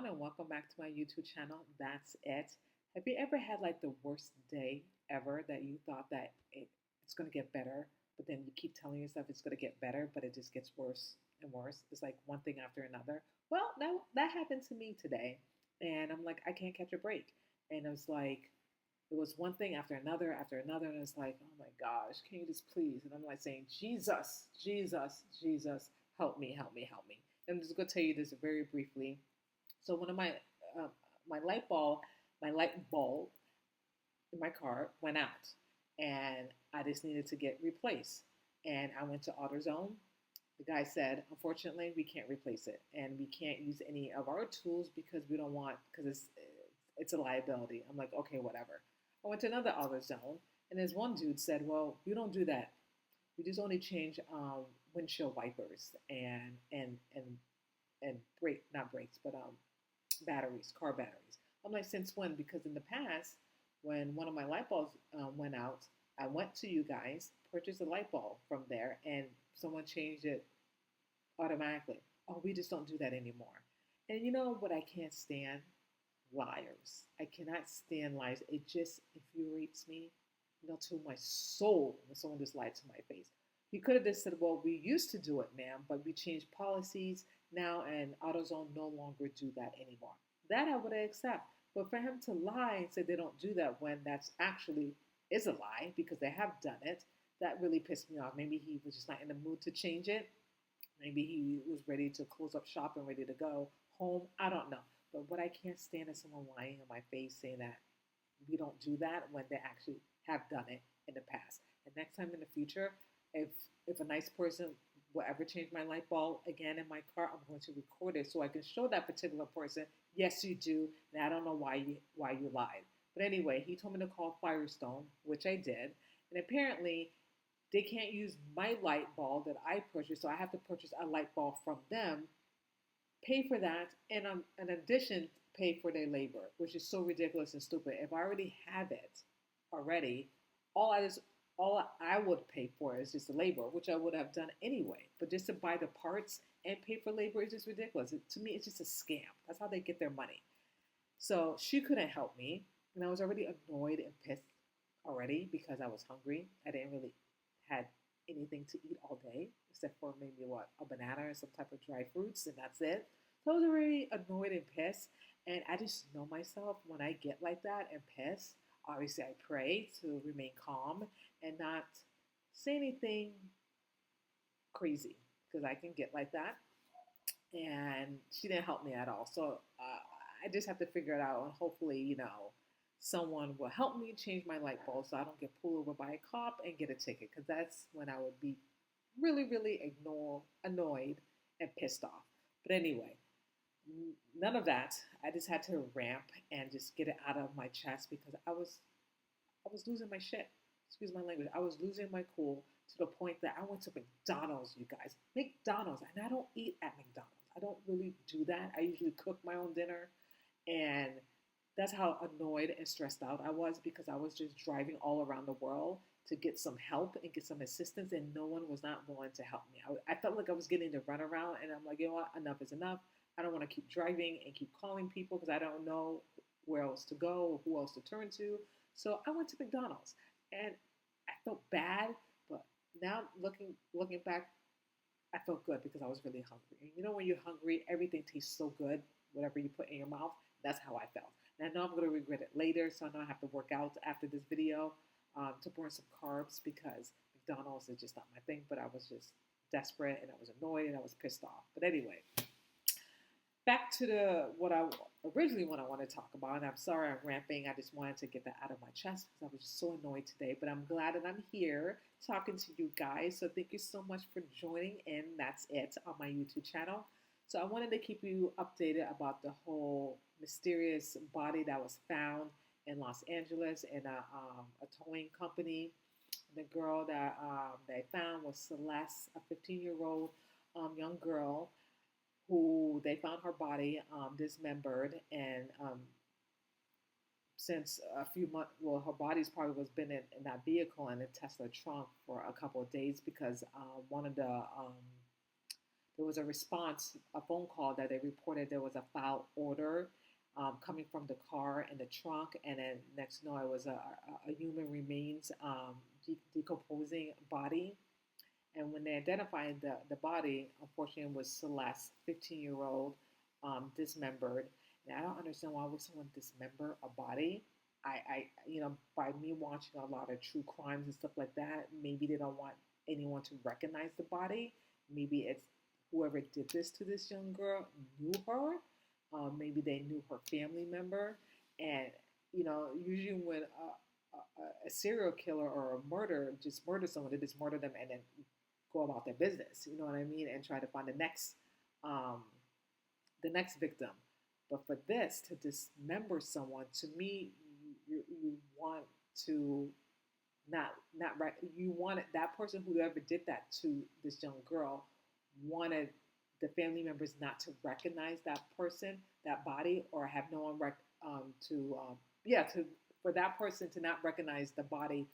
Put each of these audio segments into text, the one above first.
everyone, and welcome back to my YouTube channel. That's it. Have you ever had like the worst day ever that you thought that it's going to get better, but then you keep telling yourself it's going to get better, but it just gets worse and worse? It's like one thing after another. Well, that happened to me today, and I'm like, I can't catch a break. And it was like, it was one thing after another, and it's like, oh my gosh, can you just please? And I'm like saying, Jesus, Jesus, Jesus, help me, help me, help me. And I'm just going to tell you this very briefly. So one of uh, my light bulb in my car went out, and I just needed to get replaced. And I went to AutoZone. The guy said, unfortunately, we can't replace it, and we can't use any of our tools because we don't want because it's a liability. I'm like, okay, whatever. I went to another AutoZone, and this one dude said, well, we don't do that. We just only change windshield wipers and brake, not brakes, but batteries, car batteries. I'm like, since when? Because in the past, when one of my light bulbs went out, I went to you guys, purchased a light bulb from there, and someone changed it automatically. Oh, we just don't do that anymore. And you know what I can't stand? Liars. I cannot stand lies. It just infuriates me, to my soul when someone just lied to my face. You could have just said, well, we used to do it, ma'am, but we changed policies now, and AutoZone no longer do that anymore. That I would accept. But for him to lie and say they don't do that when that's actually is a lie because they have done it, that really pissed me off. Maybe he was just not in the mood to change it. Maybe he was ready to close up shop and ready to go home. I don't know. But what I can't stand is someone lying in my face saying that we don't do that when they actually have done it in the past. And next time in the future, if if a nice person will ever change my light bulb again in my car, I'm going to record it so I can show that particular person, yes, you do, and I don't know why you lied. But anyway, he told me to call Firestone, which I did, and apparently they can't use my light bulb that I purchased, so I have to purchase a light bulb from them, pay for that, and in addition, pay for their labor, which is so ridiculous and stupid. If I already have it already, all I just all I would pay for is just the labor, which I would have done anyway. But just to buy the parts and pay for labor is just ridiculous. To me, it's just a scam. That's how they get their money. So she couldn't help me, and I was already annoyed and pissed already because I was hungry. I didn't really had anything to eat all day except for maybe what a banana or some type of dry fruits, and that's it. So I was already annoyed and pissed, and I just know myself when I get like that and pissed. Obviously, I pray to remain calm and not say anything crazy because I can get like that. And she didn't help me at all. So I just have to figure it out, and hopefully, someone will help me change my light bulb so I don't get pulled over by a cop and get a ticket. Because that's when I would be really, really annoyed and pissed off. But anyway, none of that. I just had to ramp and just get it out of my chest because I was losing my shit. Excuse my language. I was losing my cool to the point that I went to McDonald's, you guys. McDonald's. And I don't eat at McDonald's. I don't really do that. I usually cook my own dinner. And that's how annoyed and stressed out I was because I was just driving all around the world to get some help and get some assistance, and no one was not willing to help me. I felt like I was getting the runaround, and I'm like, you know what? Enough is enough. I don't want to keep driving and keep calling people because I don't know where else to go or who else to turn to. So I went to McDonald's, and I felt bad, but now looking back, I felt good because I was really hungry. And you know when you're hungry, everything tastes so good, whatever you put in your mouth. That's how I felt. And I know I'm going to regret it later, so I know I have to work out after this video to burn some carbs because McDonald's is just not my thing. But I was just desperate, and I was annoyed, and I was pissed off. But anyway, back to the what I want to talk about. And I'm sorry I'm ramping. I just wanted to get that out of my chest because I was just so annoyed today. But I'm glad that I'm here talking to you guys. So thank you so much for joining in. That's it on my YouTube channel. So I wanted to keep you updated about the whole mysterious body that was found in Los Angeles in a towing company. The girl that they found was Celeste, a 15-year-old young girl who they found her body dismembered, and since a few months, well, her body's probably was been in that vehicle in a Tesla trunk for a couple of days because one of there was a response, a phone call that they reported there was a foul odor coming from the car and the trunk, and then next, it was a human remains decomposing body. And when they identified the body, unfortunately, it was Celeste, 15-year-old, dismembered. And I don't understand why would someone dismember a body. By me watching a lot of true crimes and stuff like that, maybe they don't want anyone to recognize the body. Maybe it's whoever did this to this young girl knew her. Maybe they knew her family member. And, usually when a serial killer or a murder just murder someone, they just murder them and then go about their business. You know what I mean? And try to find the next victim. But for this to dismember someone, to me, you want to not right. You wanted that person, whoever did that to this young girl, wanted the family members not to recognize that person, that body, or have no one for that person to not recognize the body,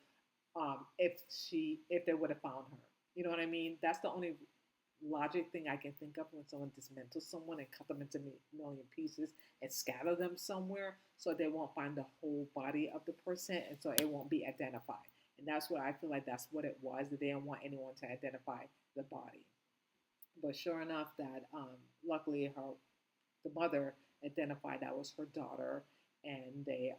if they would have found her. You know what I mean? That's the only logic thing I can think of when someone dismantles someone and cut them into a million pieces and scatter them somewhere so they won't find the whole body of the person, and so it won't be identified. And that's what I feel like that's what it was, that they didn't want anyone to identify the body. But sure enough, that luckily the mother identified that was her daughter, and they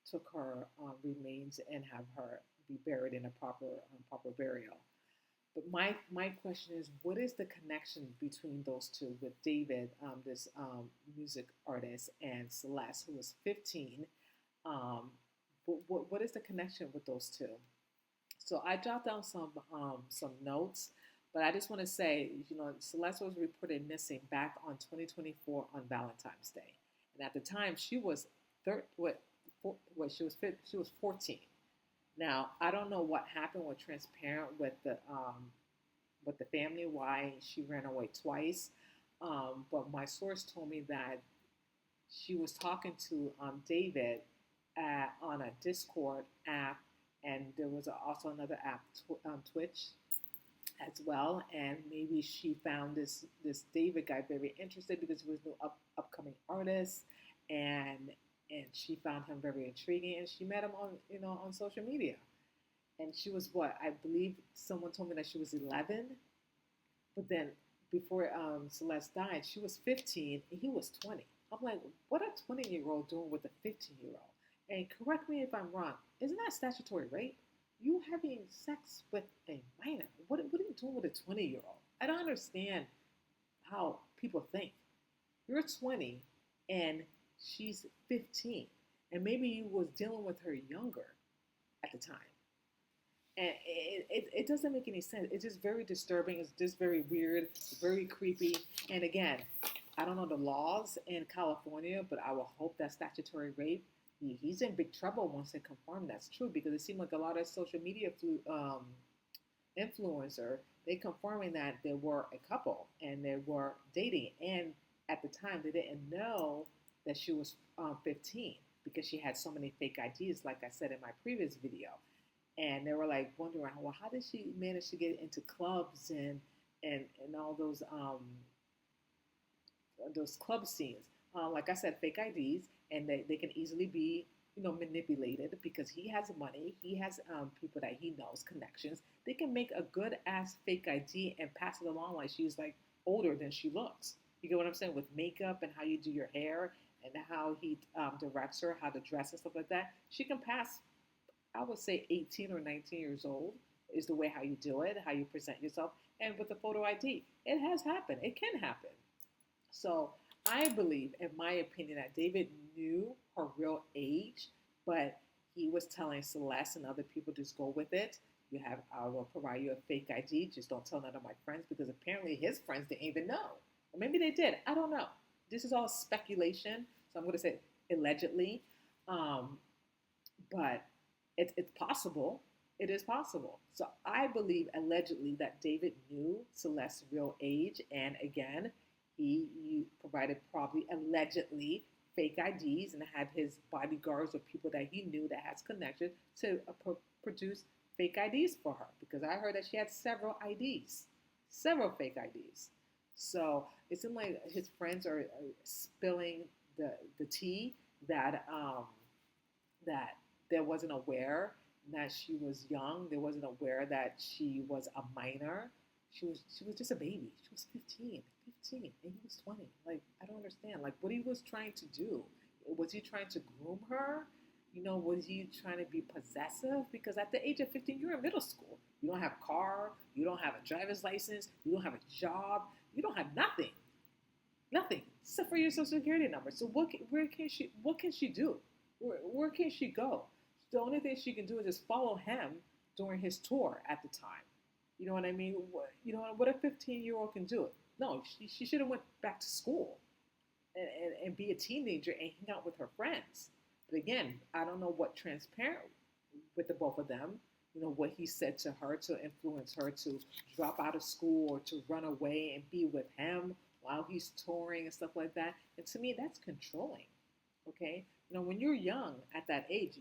took her remains and have her be buried in a proper burial. But my question is, what is the connection between those two, with David, this music artist, and Celeste, who was 15? What is the connection with those two? So I jotted down some notes, but I just want to say, Celeste was reported missing back on 2024 on Valentine's Day, and at the time she was she was 14. Now, I don't know what happened with Transparent with the family, why she ran away twice. But my source told me that she was talking to David on a Discord app, and there was also another app, Twitch, as well. And maybe she found this David guy very interested because he was new upcoming artist, and she found him very intriguing, and she met him on social media. And she was I believe someone told me that she was 11, but then before Celeste died, she was 15 and he was 20. I'm like, what a 20-year-old doing with a 15-year-old? And correct me if I'm wrong, isn't that statutory rape? You having sex with a minor? What are you doing with a 20-year-old? I don't understand how people think. You're 20 and she's 15, and maybe you was dealing with her younger at the time, and it doesn't make any sense. It's just very disturbing. It's just very weird. It's very creepy. And again, I don't know the laws in California, but I will hope that statutory rape, he's in big trouble once they confirm that's true, because it seemed like a lot of social media influencer, they confirming that they were a couple and they were dating, and at the time they didn't know that she was 15, because she had so many fake IDs, like I said in my previous video. And they were like wondering, well, how did she manage to get into clubs and all those club scenes? Like I said, fake IDs, and they can easily be manipulated, because he has money, he has people that he knows, connections. They can make a good ass fake ID and pass it along like she's like older than she looks. You get what I'm saying? With makeup and how you do your hair and how he directs her, how to dress and stuff like that. She can pass, I would say 18 or 19 years old is the way how you do it, how you present yourself. And with the photo ID, it has happened. It can happen. So I believe, in my opinion, that David knew her real age, but he was telling Celeste and other people, just go with it. I will provide you a fake ID. Just don't tell none of my friends, because apparently his friends didn't even know. Or maybe they did. I don't know. This is all speculation. So I'm going to say allegedly. But it's possible. It is possible. So I believe allegedly that David knew Celeste's real age. And again, he provided probably allegedly fake IDs and had his bodyguards or people that he knew that has connection to produce fake IDs for her. Because I heard that she had several IDs, several fake IDs. So it seemed like his friends are spilling the tea that that they wasn't aware that she was young. They wasn't aware that she was a minor. She was just a baby. She was 15, and he was 20. Like, I don't understand. Like, what he was trying to do. Was he trying to groom her? Was he trying to be possessive? Because at the age of 15, you're in middle school. You don't have a car. You don't have a driver's license. You don't have a job. You don't have nothing. Nothing except for your social security number. So what can she do? Where can she go? The only thing she can do is just follow him during his tour at the time. You know what I mean? What a 15-year-old can do? No, she should have went back to school and be a teenager and hang out with her friends. But again, I don't know what transparent with the both of them. What he said to her to influence her to drop out of school or to run away and be with him while he's touring and stuff like that. And to me, that's controlling. Okay, when you're young at that age,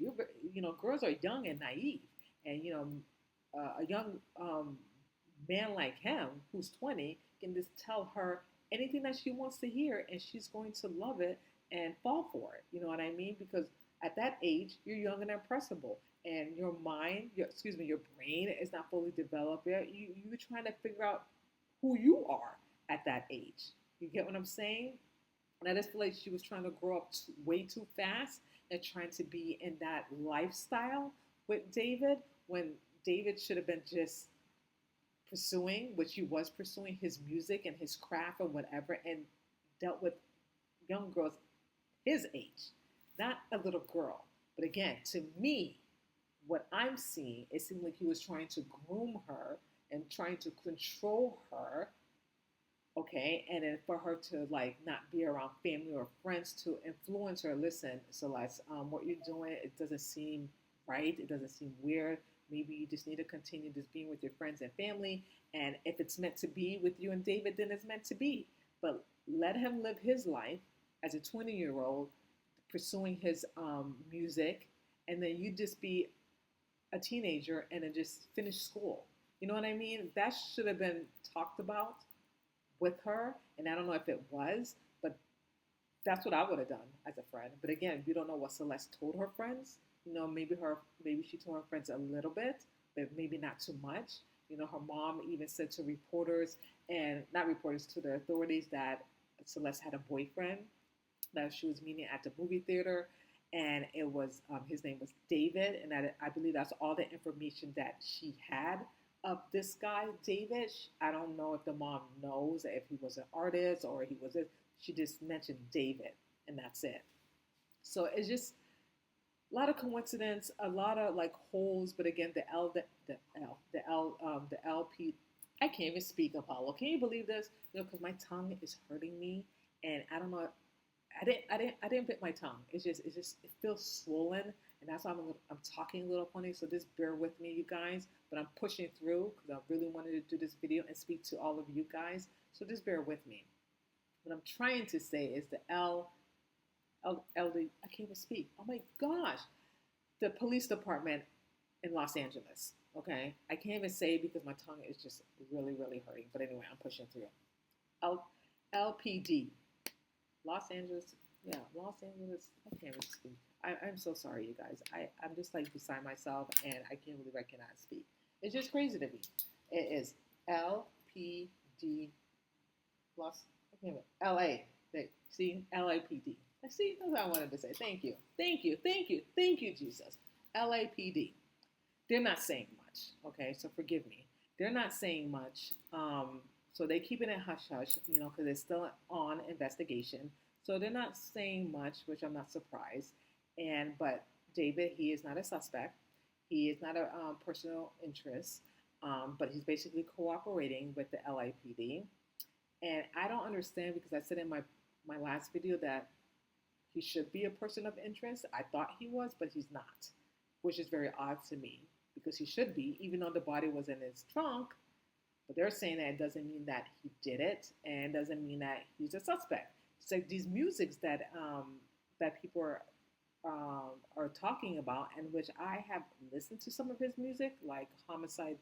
girls are young and naive, and a young man like him who's 20 can just tell her anything that she wants to hear, and she's going to love it and fall for it. You know what I mean? Because at that age, you're young and impressible, and your mind, your brain is not fully developed yet. You're trying to figure out who you are at that age. You get what I'm saying? And I just feel like she was trying to grow up way too fast and trying to be in that lifestyle with David when David should have been just pursuing, which he was pursuing, his music and his craft or whatever, and dealt with young girls his age, not a little girl. But again, to me, what I'm seeing, it seemed like he was trying to groom her and trying to control her, okay, and then for her to like not be around family or friends to influence her. Listen, Celeste, what you're doing, it doesn't seem right. It doesn't seem weird. Maybe you just need to continue just being with your friends and family. And if it's meant to be with you and David, then it's meant to be. But let him live his life as a 20-year-old, pursuing his music, and then you just be a teenager and then just finish school. You know what I mean? That should have been talked about with her, and I don't know if it was, but that's what I would have done as a friend. But again, we don't know what Celeste told her friends. Maybe she told her friends a little bit, but maybe not too much. Her mom even said to reporters, and not reporters, to the authorities, that Celeste had a boyfriend that she was meeting at the movie theater, and it was his name was David, and I believe that's all the information that she had of this guy, David. I don't know if the mom knows if he was an artist or he was she just mentioned David, and that's it. So it's just a lot of coincidence, a lot of like holes, but again, the LP. I can't even speak, Apollo. Can you believe this? Because my tongue is hurting me, and I don't know. I didn't bit my tongue. It feels swollen, and that's why I'm talking a little funny. So just bear with me, you guys. But I'm pushing through because I really wanted to do this video and speak to all of you guys. So just bear with me. What I'm trying to say is the I can't even speak. Oh my gosh, the police department in Los Angeles. Okay, I can't even say because my tongue is just really, really hurting. But anyway, I'm pushing through. LPD. Los Angeles, yeah, Los Angeles. I can't really speak. I'm so sorry, you guys. I'm just like beside myself, and I can't believe I cannot speak. It's just crazy to me. It is LPD, I can't LA. See, LAPD. See, that's what I wanted to say. Thank you, Jesus. LAPD. They're not saying much, okay? So forgive me. They're not saying much. So they keep it hush hush, because it's still on investigation. So they're not saying much, which I'm not surprised. But David, he is not a suspect. He is not a personal interest, but he's basically cooperating with the LAPD. And I don't understand because I said in my last video that he should be a person of interest. I thought he was, but he's not, which is very odd to me because he should be, even though the body was in his trunk. But they're saying that it doesn't mean that he did it, and doesn't mean that he's a suspect. It's like these musics that that people are talking about, and which I have listened to some of his music, like Homicide,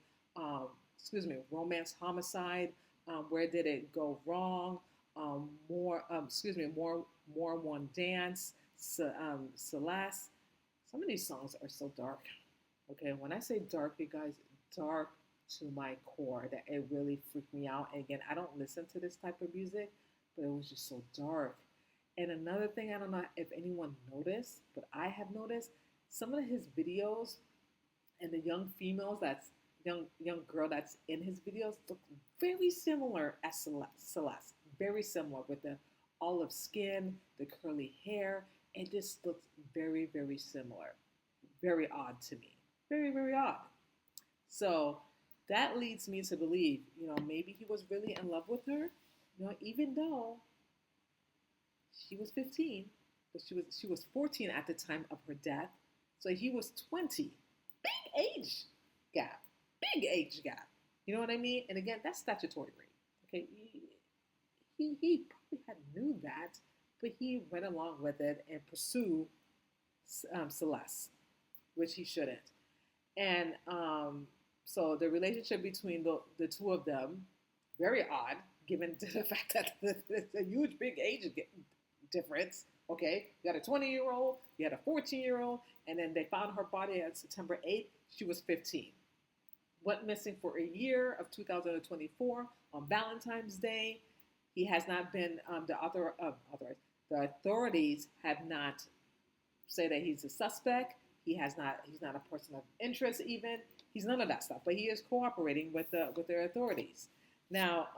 Romance Homicide, Where did it go wrong? More one dance. Celeste. Some of these songs are so dark. Okay, when I say dark, you guys, dark to my core. That it really freaked me out. And again, I don't listen to this type of music, but it was just so dark. And another thing, I don't know if anyone noticed, but I have noticed some of his videos and the young females that's young girl that's in his videos look very similar as Celeste. Very similar with the olive skin, the curly hair. It just looks very similar. Very odd to me. Very odd. So that leads me to believe, maybe he was really in love with her. Even though she was 15, but she was 14 at the time of her death. So he was 20. Big age gap. Big age gap. You know what I mean? And again, that's statutory rape. Okay, he probably had knew that, but he went along with it and pursued Celeste, which he shouldn't. And so the relationship between the two of them, very odd, given the fact that it's a huge, big age difference. Okay, you got a 20-year-old, you had a 14-year-old, and then they found her body on September 8th. She was 15. Went missing for a year of 2024 on Valentine's Day. He has not been the authorities have not say that he's a suspect. He's not a person of interest even. He's none of that stuff. But he is cooperating with their authorities. Now,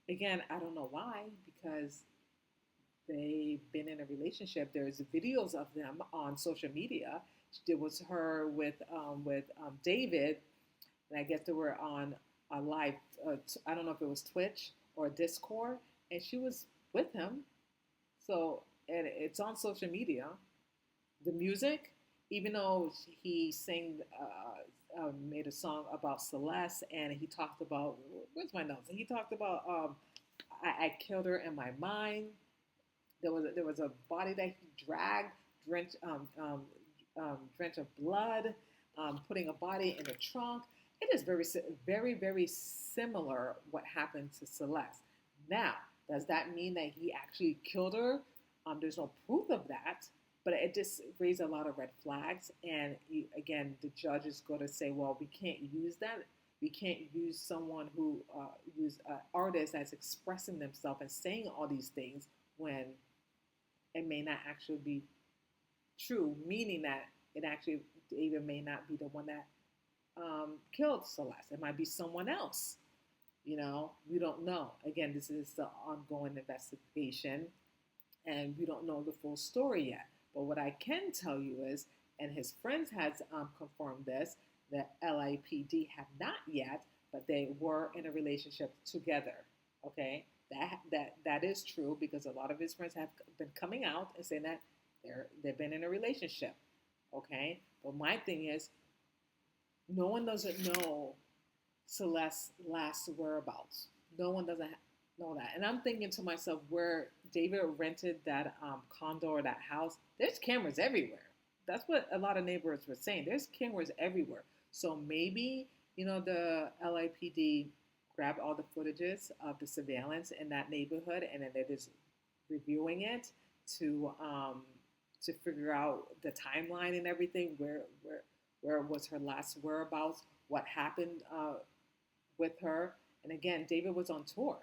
again, I don't know why, because they've been in a relationship. There's videos of them on social media. It was her with David, and I guess they were on a live. I don't know if it was Twitch or Discord, and she was with him. So, and it's on social media. The music, even though he made a song about Celeste, and he talked about, where's my notes? He talked about I killed her in my mind. There was a body that he dragged, drenched of blood, putting a body in the trunk. It is very similar what happened to Celeste. Now, does that mean that he actually killed her? There's no proof of that, but it just raised a lot of red flags. And again, the judge is going to say, well, we can't use that. We can't use someone who use an artist that's expressing themselves and saying all these things when it may not actually be true, meaning that it actually David may not be the one that killed Celeste. It might be someone else. We don't know. Again, this is the ongoing investigation, and we don't know the full story yet. But what I can tell you is, and his friends has confirmed this, that LAPD have not yet, but they were in a relationship together. Okay, that is true, because a lot of his friends have been coming out and saying that they've been in a relationship. Okay, but my thing is, no one doesn't know Celeste's last whereabouts. No one doesn't know that. And I'm thinking to myself, where David rented that condo or that house, there's cameras everywhere. That's what a lot of neighbors were saying. There's cameras everywhere. So maybe, the LAPD grabbed all the footages of the surveillance in that neighborhood, and then they're just reviewing it to figure out the timeline and everything, where was her last whereabouts, what happened with her. And again, David was on tour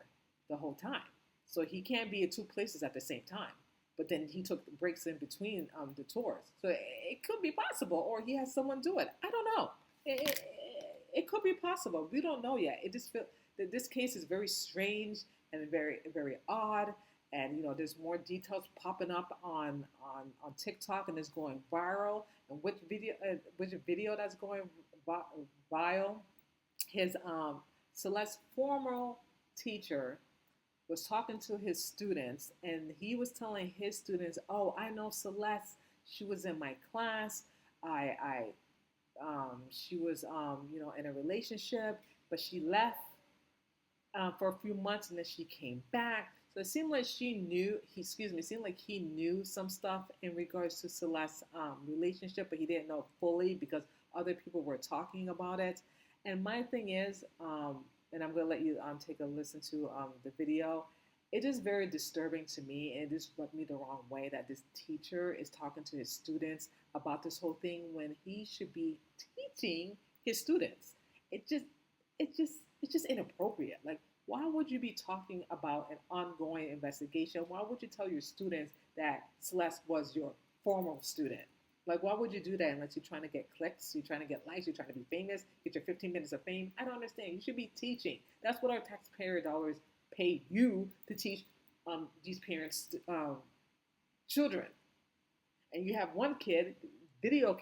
the whole time, so he can't be at two places at the same time. But then he took breaks in between the tours, so it could be possible, or he has someone do it. I don't know. It could be possible. We don't know yet. It just feels that this case is very strange and very odd. And there's more details popping up on TikTok, and it's going viral. And which video that's going viral? His Celeste's former teacher was talking to his students, and he was telling his students, "Oh, I know Celeste. She was in my class. She was in a relationship, but she left for a few months, and then she came back." So it seemed like it seemed like he knew some stuff in regards to Celeste's relationship, but he didn't know fully because other people were talking about it. And my thing is, and I'm gonna let you take a listen to the video. It is very disturbing to me, and it just rubbed me the wrong way that this teacher is talking to his students about this whole thing when he should be teaching his students. It just, it's just inappropriate. Like, why would you be talking about an ongoing investigation? Why would you tell your students that Celeste was your former student? Like, why would you do that unless you're trying to get clicks, you're trying to get likes, you're trying to be famous, get your 15 minutes of fame? I don't understand. You should be teaching. That's what our taxpayer dollars pay you to teach these parents' children. And you have one kid video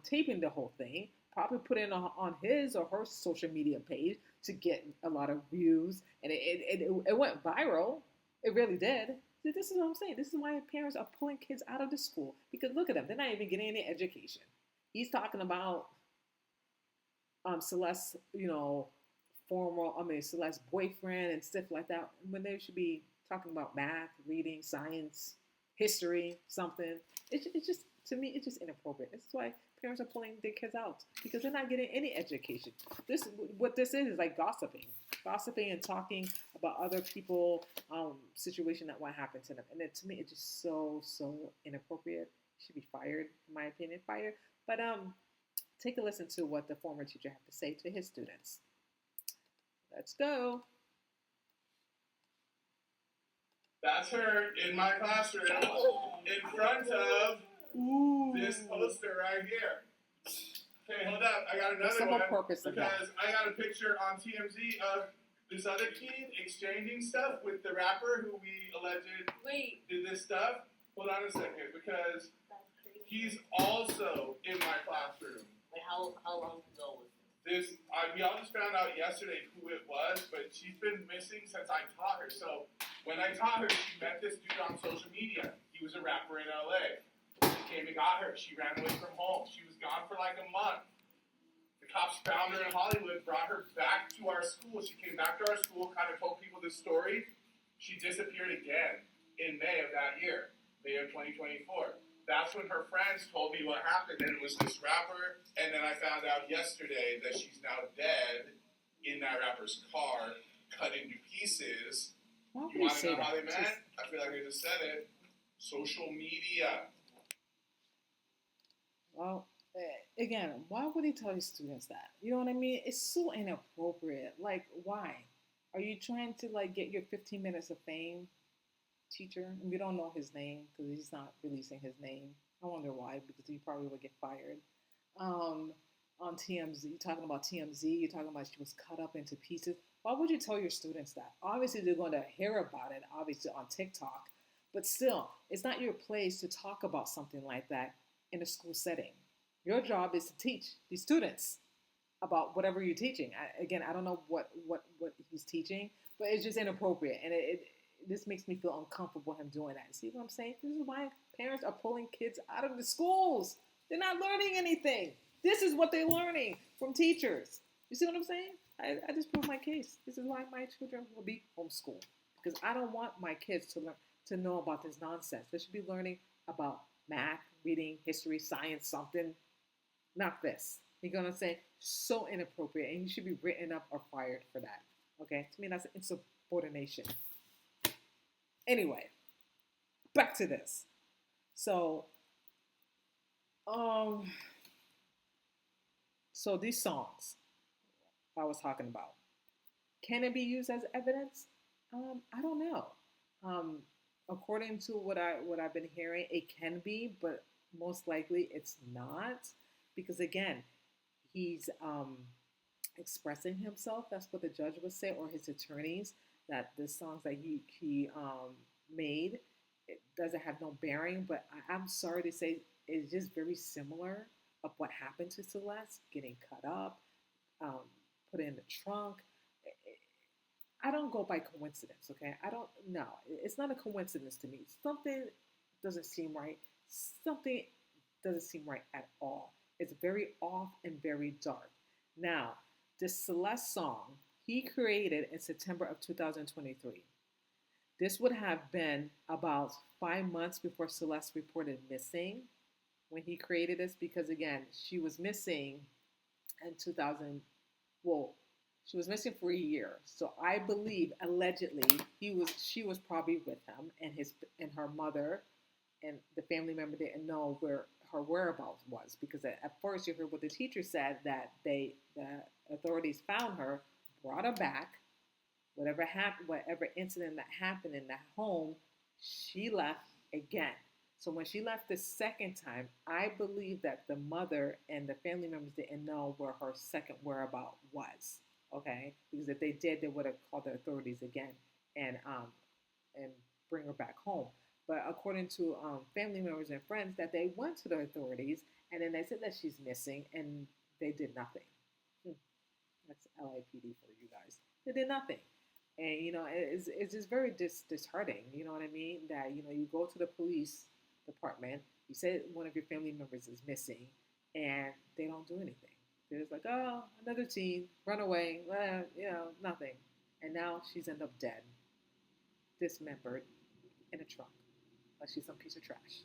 taping the whole thing, probably put it on his or her social media page to get a lot of views, and it went viral. It really did. See, this is what I'm saying. This is why parents are pulling kids out of the school, because look at them. They're not even getting any education. He's talking about Celeste, Celeste's boyfriend and stuff like that, when they should be talking about math, reading, science, history, something. It's just, to me, it's just inappropriate. This is why parents are pulling their kids out, because they're not getting any education. What this is like gossiping and talking about other people, situation that what happened to them. And to me, it's just so inappropriate. Should be fired, in my opinion, fired. But take a listen to what the former teacher had to say to his students. Let's go. That's her in my classroom in front of this poster right here. Okay, hold up. I got another one because I got a picture on TMZ of this other kid exchanging stuff with the rapper who we alleged did this stuff. Hold on a second, because he's also in my classroom. Wait, how long ago was this? We all just found out yesterday who it was, but she's been missing since I taught her. So when I taught her, she met this dude on social media. He was a rapper in LA. He came and got her. She ran away from home. She was gone for like a month. The cops found her in Hollywood, brought her back to our school. She came back to our school, kind of told people this story. She disappeared again in May of that year, May of 2024. That's when her friends told me what happened, and it was this rapper. And then I found out yesterday that she's now dead in that rapper's car, cut into pieces. You want to know how they met? I feel like I just said it. Social media. Well, again, why would he tell his students that? You know what I mean? It's so inappropriate. Like, why? Are you trying to get your 15 minutes of fame, teacher? And we don't know his name because he's not releasing his name. I wonder why, because he probably would get fired. On TMZ, you're talking about TMZ, you're talking about she was cut up into pieces. Why would you tell your students that? Obviously, they're going to hear about it, obviously, on TikTok. But still, it's not your place to talk about something like that in a school setting. Your job is to teach these students about whatever you're teaching. I don't know what he's teaching, but it's just inappropriate. And this makes me feel uncomfortable him doing that. See what I'm saying? This is why parents are pulling kids out of the schools. They're not learning anything. This is what they're learning from teachers. You see what I'm saying? I just proved my case. This is why my children will be homeschooled, because I don't want my kids to know about this nonsense. They should be learning about math, reading, history, science, something. Not this. You're going to say, so inappropriate, and you should be written up or fired for that. Okay? To me, that's insubordination. Anyway, back to this. So these songs I was talking about, can it be used as evidence? I don't know. According to what I've been hearing, it can be, but most likely it's not, because again, he's expressing himself. That's what the judge would say, or his attorneys, that the songs that he made, it doesn't have no bearing. But I'm sorry to say, it's just very similar of what happened to Celeste, getting cut up, put in the trunk. I don't go by coincidence, okay? I don't know. It's not a coincidence to me. Something doesn't seem right. Something doesn't seem right at all. It's very off and very dark. Now, this Celeste song, he created in September of 2023. This would have been about 5 months before Celeste reported missing when he created this, because again, she was missing in 2000. Well, She was missing for a year. So I believe allegedly she was probably with him, and her mother and the family member didn't know where her whereabouts was, because at first you heard what the teacher said, that the authorities found her, brought her back. Whatever happened, whatever incident that happened in that home, she left again. So when she left the second time, I believe that the mother and the family members didn't know where her second whereabout was. Okay, because if they did, they would have called the authorities again and bring her back home. But according to family members and friends, that they went to the authorities and then they said that she's missing, and they did nothing. That's LAPD for you guys. They did nothing. And it's just very disheartening. You know what I mean? That you go to the police department, you say one of your family members is missing, and they don't do anything. They're just like, oh, another teen, run away, nothing. And now she's ended up dead, dismembered in a trunk, like she's some piece of trash.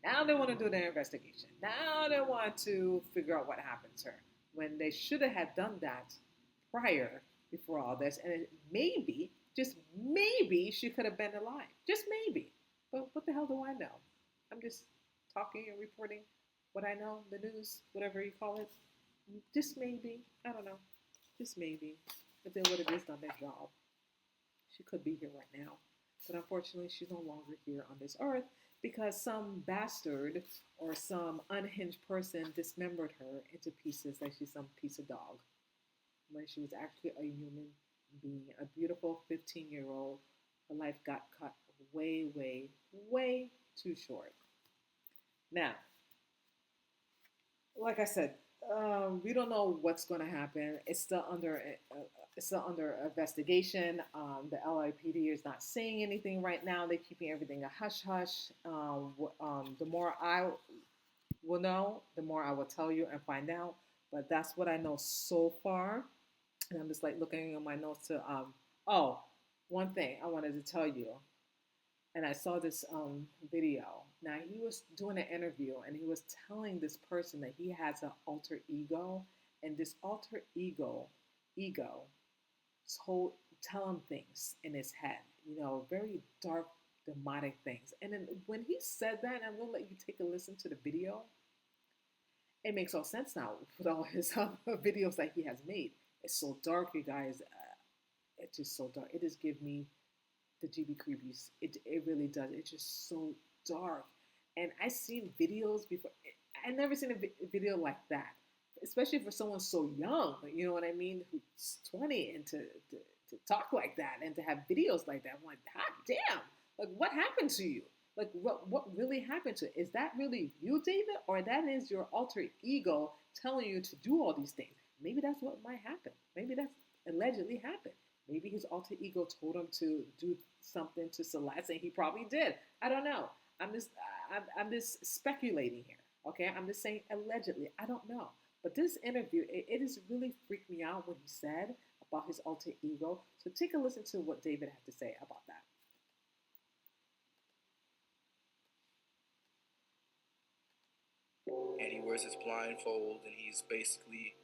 Now they want to do their investigation. Now they want to figure out what happened to her, when they should have had done that prior, before all this. And maybe, just maybe, she could have been alive. Just maybe. But what the hell do I know? I'm just talking and reporting what I know, the news, whatever you call it. Just maybe. I don't know. Just maybe. If they would have just done their job, she could be here right now. But unfortunately, she's no longer here on this earth, because some bastard or some unhinged person dismembered her into pieces like she's some piece of dog, when she was actually a human being, a beautiful 15-year-old. Her life got cut way, way, way too short. Now, like I said, we don't know what's going to happen. It's still under investigation. The LAPD is not saying anything right now. They're keeping everything a hush hush. The more I will know, the more I will tell you and find out. But that's what I know so far. And I'm just like looking at my notes to one thing I wanted to tell you. And I saw this video. Now, he was doing an interview, and he was telling this person that he has an alter ego, and this alter ego tell him things in his head, very dark, demonic things. And then when he said that, and I'm gonna let you take a listen to the video, it makes all sense now with all his videos that he has made. It's so dark, you guys. It's just so dark. It just gives me the GB creepies. It really does. It's just so dark. And I've seen videos before. I've never seen a video like that, especially for someone so young. You know what I mean? Who's 20 and to talk like that and to have videos like that. I'm like, God damn! Like, what happened to you? Like, what really happened to it? Is that really you, David, or that is your alter ego telling you to do all these things? Maybe that's what might happen. Maybe that's allegedly happened. Maybe his alter ego told him to do something to Celeste, and he probably did. I don't know. I'm just speculating here. Okay, I'm just saying allegedly. I don't know. But this interview, it has really freaked me out what he said about his alter ego. So take a listen to what David had to say about that. And he wears his blindfold, and he's basically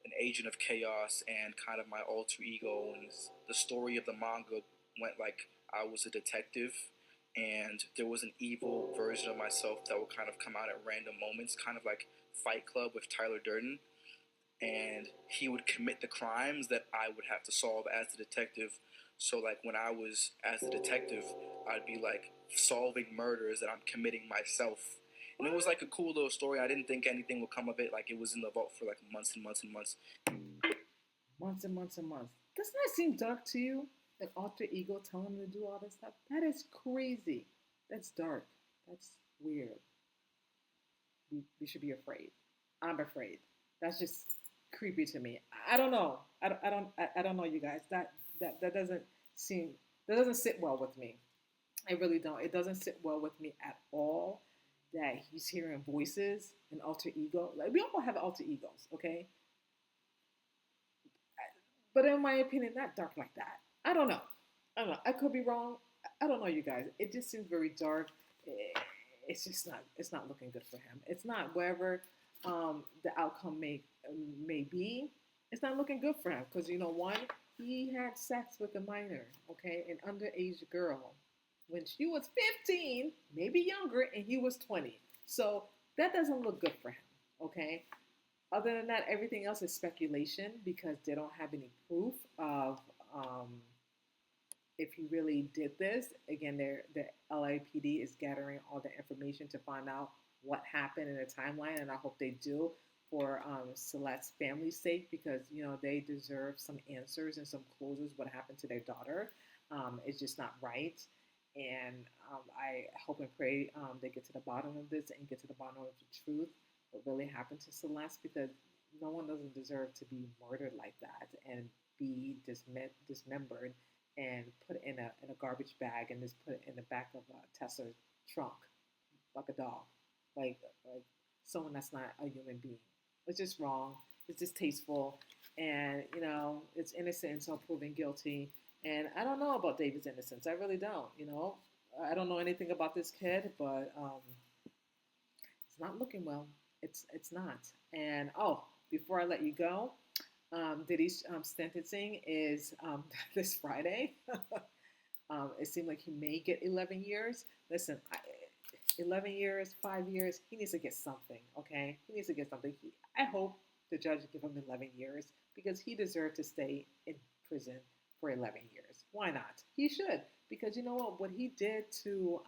an agent of chaos and kind of my alter ego. And the story of the manga went like I was a detective, and there was an evil version of myself that would kind of come out at random moments, kind of like Fight Club with Tyler Durden. And he would commit the crimes that I would have to solve as the detective. So like when I was as a detective, I'd be like solving murders that I'm committing myself. And it was like a cool little story. I didn't think anything would come of it. Like, it was in the vault for like months and months and months. Months and months and months. Doesn't that seem dark to you? An alter ego telling him to do all this stuff? That is crazy. That's dark. That's weird. We should be afraid. I'm afraid. That's just creepy to me. I don't know. I don't know, you guys. That doesn't sit well with me. I really don't. It doesn't sit well with me at all. That he's hearing voices and alter ego. Like, we all have alter egos, okay? But in my opinion, not dark like that. I don't know. I could be wrong. I don't know, you guys. It just seems very dark. It's just not. It's not looking good for him. It's not wherever the outcome may be. it's not looking good for him because one, he had sex with a minor, okay, an underage girl, when she was 15, maybe younger, and he was 20. So that doesn't look good for him, okay. Other than that, everything else is speculation because they don't have any proof of if he really did this. Again, the LAPD is gathering all the information to find out what happened in the timeline, and I hope they do for Celeste's family's sake because they deserve some answers and some closures. What happened to their daughter? It's just not right, and I hope and pray they get to the bottom of this and get to the bottom of the truth. What really happened to Celeste? Because no one doesn't deserve to be murdered like that and be dismembered and put in a garbage bag and just put it in the back of a Tesla trunk like a dog, like someone that's not a human being. It's just wrong. It's distasteful, and it's innocent until proven guilty. And I don't know about David's innocence. I really don't. I don't know anything about this kid, but it's not looking well. It's not. And before I let you go, Diddy's sentencing is this Friday. It seemed like he may get 11 years. Listen, 11 years, 5 years, he needs to get something, okay? He needs to get something. I hope the judge give him 11 years because he deserved to stay in prison for 11 years. Why not? He should, because you know what he did to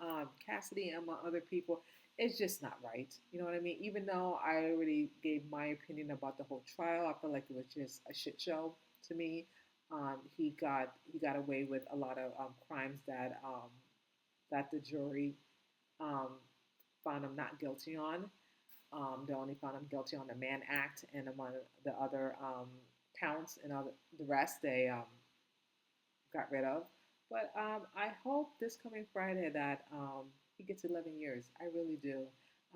Cassidy and my other people is just not right. You know what I mean? Even though I already gave my opinion about the whole trial, I feel like it was just a shit show to me. He got away with a lot of crimes that the jury found him not guilty on. They only found him guilty on the Mann Act and among the other counts, and the rest they got rid of. But I hope this coming Friday that he gets 11 years. I really do.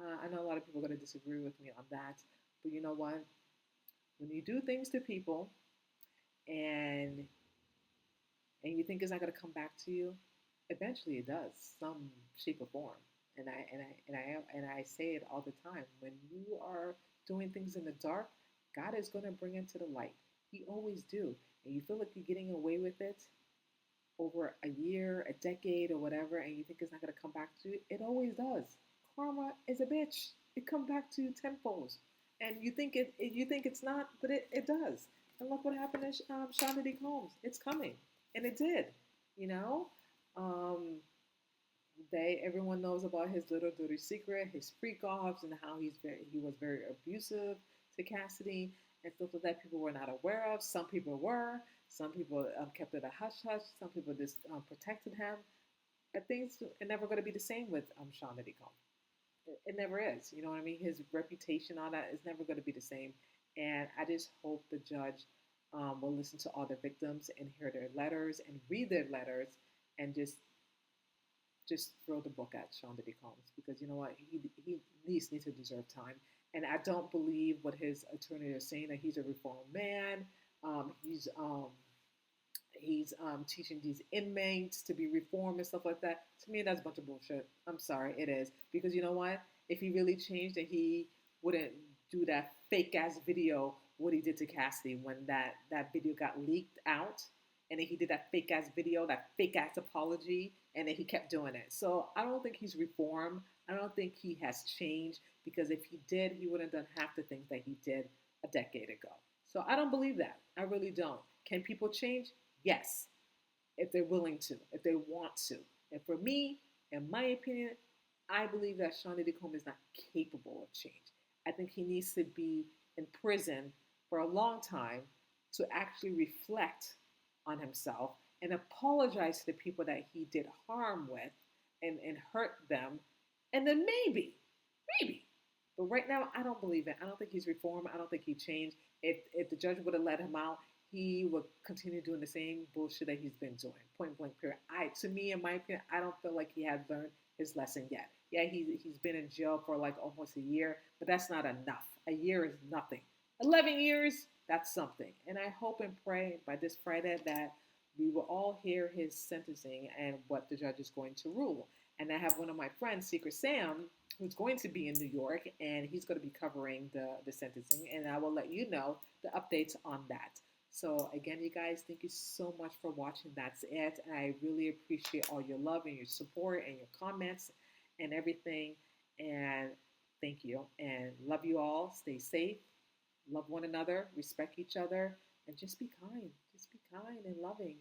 I know a lot of people are going to disagree with me on that, but you know what? When you do things to people and you think it's not going to come back to you, eventually it does, some shape or form. And I say it all the time. When you are doing things in the dark, God is going to bring it to the light. He always do. And you feel like you're getting away with it over a year, a decade, or whatever, and you think it's not going to come back to you, it always does. Karma is a bitch. It comes back to you tenfold. And you think it's not, but it does. And look what happened to Shonda D. Combs. It's coming, and it did. Um, everyone knows about his little dirty secret, his freak offs, and how he was very abusive to Cassidy and stuff like that. People were not aware of. Some people were. Some people kept it a hush hush. Some people just protected him. But things are never going to be the same with Sean Diddy Combs. It never is. You know what I mean? His reputation, all that, is never going to be the same. And I just hope the judge will listen to all the victims and hear their letters and read their letters and just throw the book at Sean Diddy Combs, because you know what? He needs to deserve time. And I don't believe what his attorney is saying, that he's a reformed man. He's teaching these inmates to be reformed and stuff like that. To me, that's a bunch of bullshit. I'm sorry, it is. Because you know what? If he really changed, then he wouldn't do that fake ass video, what he did to Cassidy when that video got leaked out. And then he did that fake ass video, that fake ass apology, and then he kept doing it. So I don't think he's reformed. I don't think he has changed, because if he did, he wouldn't have done half the things that he did a decade ago. So I don't believe that. I really don't. Can people change? Yes, if they're willing to, if they want to. And for me, in my opinion, I believe that Sean Diddy Combs is not capable of change. I think he needs to be in prison for a long time to actually reflect on himself and apologize to the people that he did harm with and hurt them. And then maybe. But right now, I don't believe it. I don't think he's reformed. I don't think he changed. If the judge would have let him out, he would continue doing the same bullshit that he's been doing. Point blank, period. To me, in my opinion, I don't feel like he has learned his lesson yet. Yeah, he's been in jail for like almost a year, but that's not enough. A year is nothing. 11 years, that's something. And I hope and pray by this Friday that we will all hear his sentencing and what the judge is going to rule. And I have one of my friends, Secret Sam, who's going to be in New York, and he's going to be covering the sentencing, and I will let you know the updates on that. So again, you guys, thank you so much for watching. That's it. And I really appreciate all your love and your support and your comments and everything. And thank you. And love you all. Stay safe. Love one another. Respect each other. And just be kind. Just be kind and loving,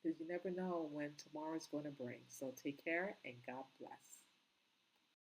because you never know when tomorrow is going to bring. So take care and God bless.